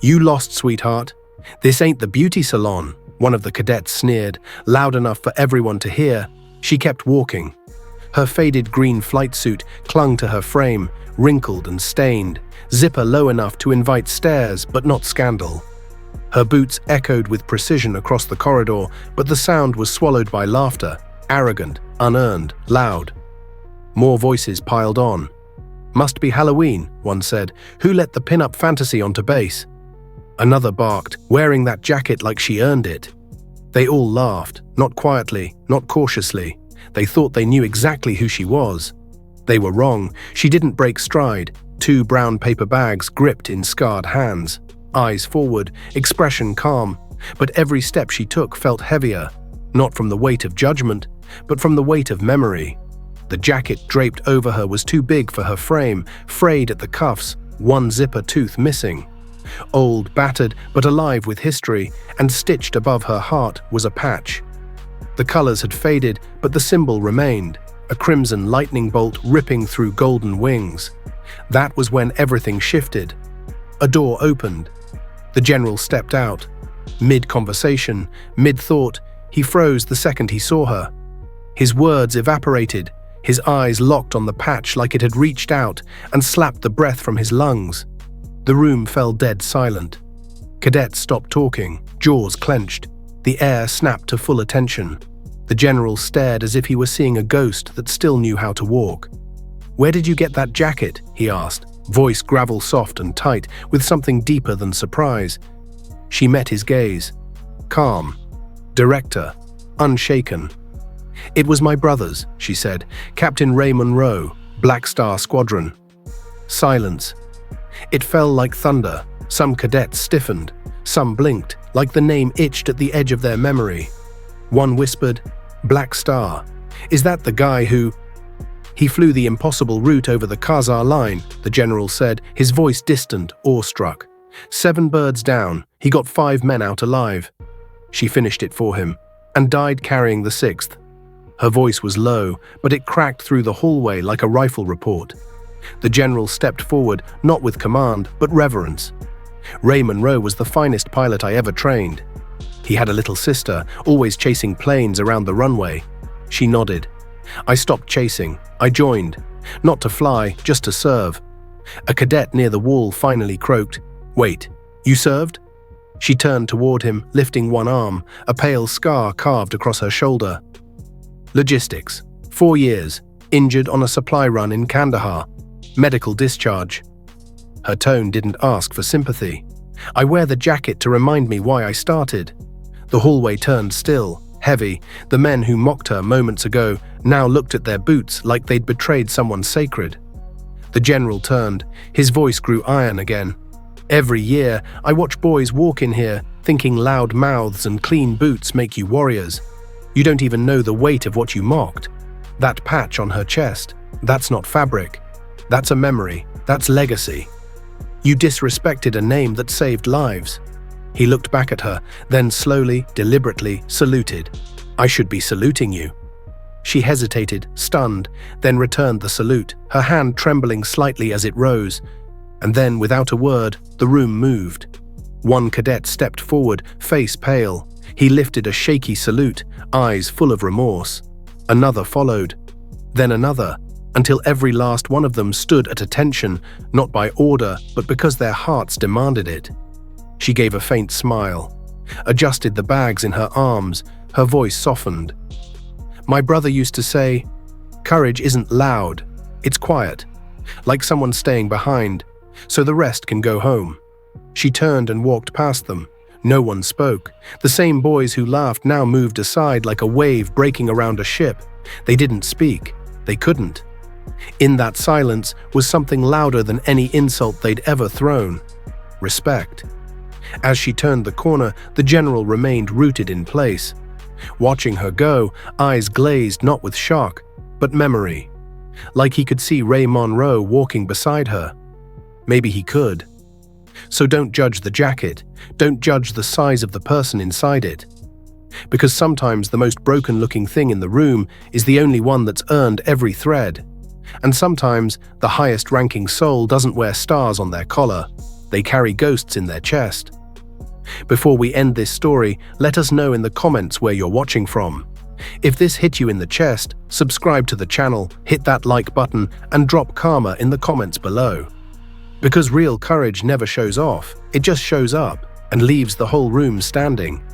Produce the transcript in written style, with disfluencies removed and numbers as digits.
"You lost, sweetheart. This ain't the beauty salon," one of the cadets sneered, loud enough for everyone to hear. She kept walking. Her faded green flight suit clung to her frame, wrinkled and stained, zipper low enough to invite stares but not scandal. Her boots echoed with precision across the corridor, but the sound was swallowed by laughter, arrogant, unearned, loud. More voices piled on. "Must be Halloween," one said. "Who let the pin-up fantasy onto base?" Another barked, wearing that jacket like she earned it. They all laughed, not quietly, not cautiously. They thought they knew exactly who she was. They were wrong. She didn't break stride. 2 brown paper bags gripped in scarred hands. Eyes forward, expression calm. But every step she took felt heavier, not from the weight of judgment, but from the weight of memory. The jacket draped over her was too big for her frame, frayed at the cuffs, one zipper tooth missing. Old, battered, but alive with history, and stitched above her heart was a patch. The colors had faded, but the symbol remained, a crimson lightning bolt ripping through golden wings. That was when everything shifted. A door opened. The general stepped out. Mid-conversation, mid-thought, he froze the second he saw her. His words evaporated, his eyes locked on the patch like it had reached out and slapped the breath from his lungs. The room fell dead silent. Cadets stopped talking, jaws clenched. The air snapped to full attention. The general stared as if he were seeing a ghost that still knew how to walk. "Where did you get that jacket?" he asked, voice gravel soft and tight, with something deeper than surprise. She met his gaze. Calm. Director. Unshaken. "It was my brother's," she said. "Captain Ray Monroe, Black Star Squadron." Silence. It fell like thunder. Some cadets stiffened. Some blinked, like the name itched at the edge of their memory. One whispered, "Black Star. Is that the guy who—" "He flew the impossible route over the Khazar line," the general said, his voice distant, awestruck. "7 birds down. He got 5 men out alive." She finished it for him, and died carrying the 6th. Her voice was low, but it cracked through the hallway like a rifle report. The general stepped forward, not with command, but reverence. "Ray Monroe was the finest pilot I ever trained. He had a little sister, always chasing planes around the runway." She nodded. "I stopped chasing. I joined. Not to fly, just to serve." A cadet near the wall finally croaked, "Wait, you served?" She turned toward him, lifting one arm, a pale scar carved across her shoulder. "Logistics. 4 years. Injured on a supply run in Kandahar. Medical discharge." Her tone didn't ask for sympathy. "I wear the jacket to remind me why I started." The hallway turned still, heavy. The men who mocked her moments ago now looked at their boots like they'd betrayed someone sacred. The general turned. His voice grew iron again. "Every year, I watch boys walk in here, thinking loud mouths and clean boots make you warriors. You don't even know the weight of what you mocked. That patch on her chest, that's not fabric. That's a memory. That's legacy. You disrespected a name that saved lives." He looked back at her, then slowly, deliberately saluted. "I should be saluting you." She hesitated, stunned, then returned the salute, her hand trembling slightly as it rose. And then, without a word, the room moved. One cadet stepped forward, face pale. He lifted a shaky salute, eyes full of remorse. Another followed. Then another, until every last one of them stood at attention, not by order, but because their hearts demanded it. She gave a faint smile, adjusted the bags in her arms, her voice softened. "My brother used to say, courage isn't loud, it's quiet, like someone staying behind, so the rest can go home." She turned and walked past them. No one spoke. The same boys who laughed now moved aside like a wave breaking around a ship. They didn't speak. They couldn't. In that silence was something louder than any insult they'd ever thrown. Respect. As she turned the corner, the general remained rooted in place. Watching her go, eyes glazed not with shock, but memory. Like he could see Ray Monroe walking beside her. Maybe he could. So don't judge the jacket. Don't judge the size of the person inside it. Because sometimes the most broken-looking thing in the room is the only one that's earned every thread. And sometimes the highest-ranking soul doesn't wear stars on their collar. They carry ghosts in their chest. Before we end this story, let us know in the comments where you're watching from. If this hit you in the chest, subscribe to the channel, hit that like button, and drop karma in the comments below. Because real courage never shows off, it just shows up and leaves the whole room standing.